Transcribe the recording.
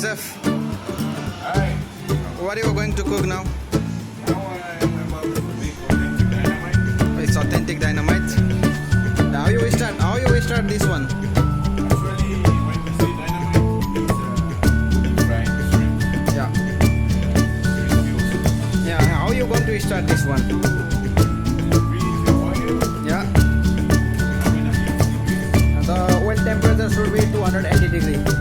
chef. Hi. What are you going to cook now? Now I'm about to make authentic dynamite. It's authentic dynamite. How you start? How you start this one? Actually, when we say dynamite, it's frying the shrimp. Yeah. Shrimp we also Yeah. How you going to start this one? preheat the oil. Yeah. How many degrees? The oil temperature should be 280 degrees.